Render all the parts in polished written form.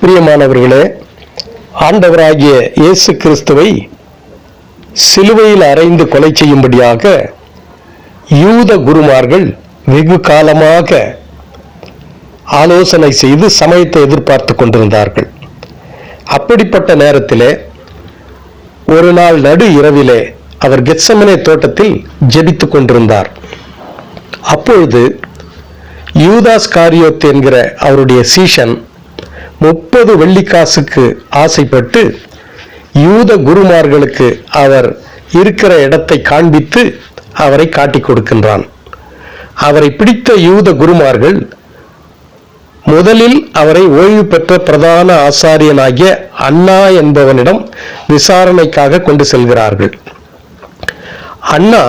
பிரியமானவர்களே, ஆண்டவராகிய இயேசு கிறிஸ்துவை சிலுவையில் அறைந்து கொலை செய்யும்படியாக யூத குருமார்கள் வெகு காலமாக ஆலோசனை செய்து சமயத்தை எதிர்பார்த்து கொண்டிருந்தார்கள். அப்படிப்பட்ட நேரத்திலே ஒரு நாள் நடு இரவிலே அவர் கெத்செமனே தோட்டத்தில் ஜெபித்துக் கொண்டிருந்தார். அப்பொழுது யூதாஸ் காரியோத் என்கிற அவருடைய சீஷன் 30 வெள்ளிக்காசுக்கு ஆசைப்பட்டு யூத குருமார்களுக்கு அவர் இருக்கிற இடத்தை காண்பித்து அவரை காட்டிக் கொடுக்கின்றான். அவரை பிடித்த யூத குருமார்கள் முதலில் அவரை ஓய்வு பெற்ற பிரதான ஆசாரியனாகிய அன்னா என்பவனிடம் விசாரணைக்காக கொண்டு செல்கிறார்கள். அன்னா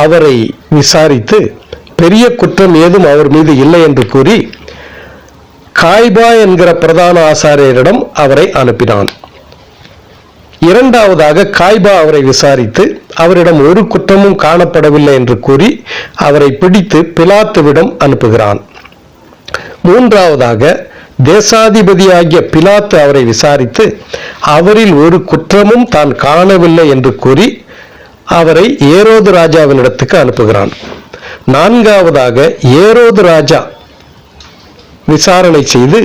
அவரை விசாரித்து பெரிய குற்றம் ஏதும் அவர் மீது இல்லை என்று கூறி காய்பா என்கிற பிரதான ஆசாரியரிடம் அவரை அனுப்பினான். இரண்டாவதாக காய்பா அவரை விசாரித்து அவரிடம் ஒரு குற்றமும் காணப்படவில்லை என்று கூறி அவரை பிடித்து பிலாத்துவிடம் அனுப்புகிறான். மூன்றாவதாக தேசாதிபதியாகிய பிலாத்து அவரை விசாரித்து அவரில் ஒரு குற்றமும் தான் காணவில்லை என்று கூறி அவரை ஏரோது ராஜாவினிடத்துக்கு அனுப்புகிறான். நான்காவதாக ஏரோது ராஜா விசாரணை செய்து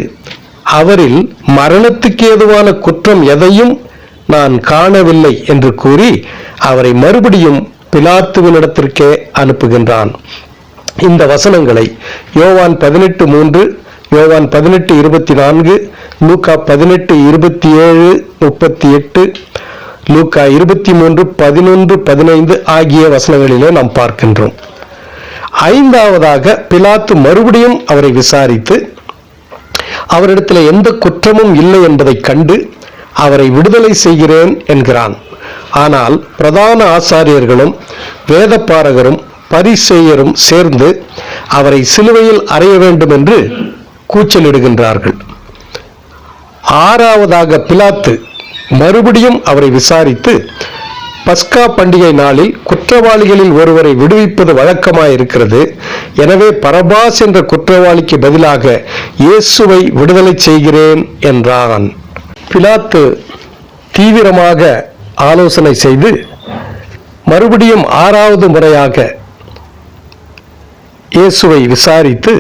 அவரில் மரணத்துக்கு ஏதுவான குற்றம் எதையும் நான் காணவில்லை என்று கூறி அவரை மறுபடியும் பிலாத்துவினிடத்திற்கே அனுப்புகின்றான். இந்த வசனங்களை யோவான் 18:3, யோவான் 18:24, லூக்கா 18:27-38, லூக்கா 23:11-15 ஆகிய வசனங்களிலே நாம் பார்க்கின்றோம். ஐந்தாவதாக பிலாத்து மறுபடியும் அவரை விசாரித்து அவரிடத்தில் எந்த குற்றமும் இல்லை என்பதை கண்டு அவரை விடுதலை செய்கிறேன் என்கிறான். ஆனால் பிரதான ஆசாரியர்களும் வேதபாரகரும் பரிசேயரும் சேர்ந்து அவரை சிலுவையில் அறைய வேண்டும் என்று கூச்சலிடுகின்றார்கள். ஆறாவதாக பிலாத்து மறுபடியும் அவரை விசாரித்து பஸ்கா பண்டிகை நாளில் குற்றவாளிகளில் ஒருவரை விடுவிப்பது வழக்கமாயிருக்கிறது, எனவே பரபாஸ் என்ற குற்றவாளிக்கு பதிலாக இயேசுவை விடுதலை செய்கிறேன் என்றான். பிலாத்து தீவிரமாக ஆலோசனை செய்து மறுபடியும் 6வது முறையாக இயேசுவை விசாரித்து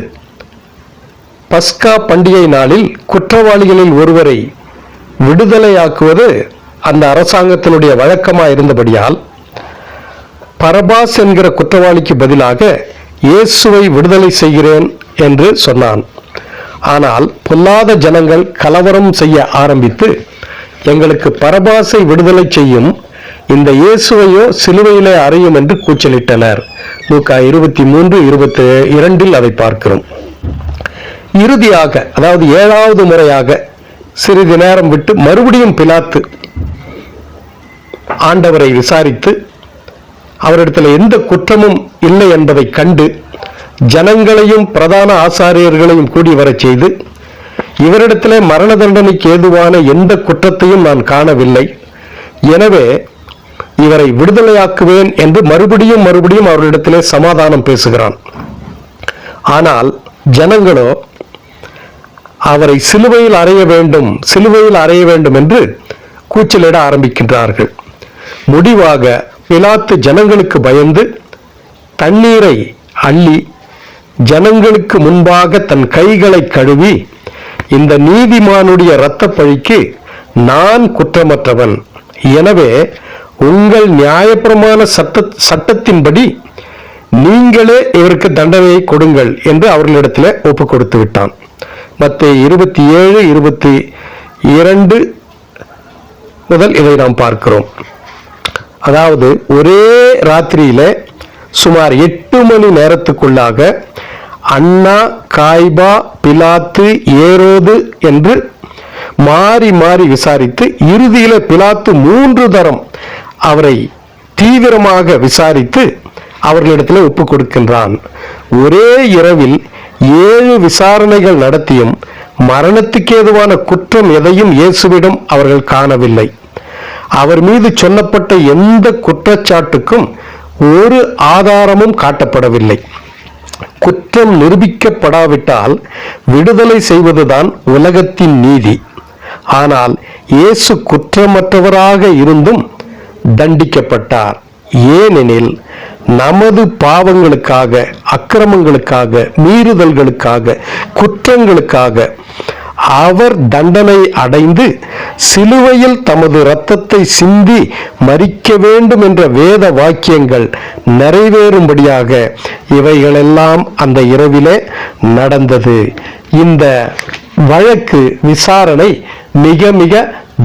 பஸ்கா பண்டிகை நாளில் குற்றவாளிகளில் ஒருவரை விடுதலையாக்குவது அந்த அரசாங்கத்தினுடைய வழக்கமாக இருந்தபடியால் பரபாஸ் என்கிற குற்றவாளிக்கு பதிலாக இயேசுவை விடுதலை செய்கிறேன் என்று சொன்னான். ஆனால் பொல்லாத ஜனங்கள் கலவரம் செய்ய ஆரம்பித்து எங்களுக்கு பரபாசை விடுதலை செய்யும், இந்த இயேசுவையோ சிலுவையிலே அறையும் என்று கூச்சலிட்டனர். லூக்கா 23:22 அதை பார்க்கிறோம். இறுதியாக, அதாவது 7வது முறையாக சிறிது நேரம் விட்டு மறுபடியும் பிலாத்து ஆண்டவரை விசாரித்து அவரிடத்தில் எந்த குற்றமும் இல்லை என்பதை கண்டு ஜனங்களையும் பிரதான ஆசாரியர்களையும் கூடி வரச் செய்து இவரிடத்திலே மரண தண்டனைக்கு ஏதுவான எந்த குற்றத்தையும் நான் காணவில்லை, எனவே இவரை விடுதலையாக்குவேன் என்று மறுபடியும் அவரிடத்திலே சமாதானம் பேசுகிறான். ஆனால் ஜனங்களோ அவரை சிலுவையில் அறைய வேண்டும் என்று கூச்சலிட ஆரம்பிக்கின்றார்கள். முடிவாக பிலாத்து ஜனங்களுக்கு பயந்து தண்ணீரை அள்ளி ஜனங்களுக்கு முன்பாக தன் கைகளை கழுவி, இந்த நீதிமானுடைய இரத்த பழிக்கு நான் குற்றமற்றவன், எனவே உங்கள் நியாயப்பிரமாண சட்டத்தின்படி நீங்களே இவருக்கு தண்டனையை கொடுங்கள் என்று அவர்களிடத்தில் ஒப்பு கொடுத்து விட்டான். மத்தேயு 27:22 முதல் இதை நாம் பார்க்கிறோம். அதாவது ஒரே ராத்திரியிலே சுமார் 8 மணி நேரத்துக்குள்ளாக அன்னா, காய்பா, பிலாத்து, ஏரோது என்று மாறி விசாரித்து இறுதியில பிலாத்து 3 தரம் அவரை தீவிரமாக விசாரித்து அவர்களிடத்தில் ஒப்பு கொடுக்கின்றான். ஒரே இரவில் 7 விசாரணைகள் நடத்தியும் மரணத்துக்கு ஏதுவான குற்றம் எதையும் இயேசுவிடம் அவர்கள் காணவில்லை. அவர் மீது சொல்லப்பட்ட எந்த குற்றச்சாட்டுக்கும் ஒரு ஆதாரமும் காட்டப்படவில்லை. குற்றம் நிரூபிக்கப்படாவிட்டால் விடுதலை செய்வதுதான் உலகத்தின் நீதி. ஆனால் இயேசு குற்றமற்றவராக இருந்தும் தண்டிக்கப்பட்டார். ஏனெனில் நமது பாவங்களுக்காக, அக்கிரமங்களுக்காக, மீறுதல்களுக்காக, குற்றங்களுக்காக அவர் தண்டனை அடைந்து சிலுவையில் தமது இரத்தத்தை சிந்தி மரிக்க வேண்டும் என்ற வேத வாக்கியங்கள் நிறைவேறும்படியாக இவைகளெல்லாம் அந்த இரவிலே நடந்தது. இந்த வழக்கு விசாரணை மிக மிக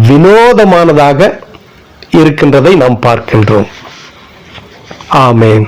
வினோதமானதாக இருக்கின்றதை நாம் பார்க்கின்றோம். ஆமென்.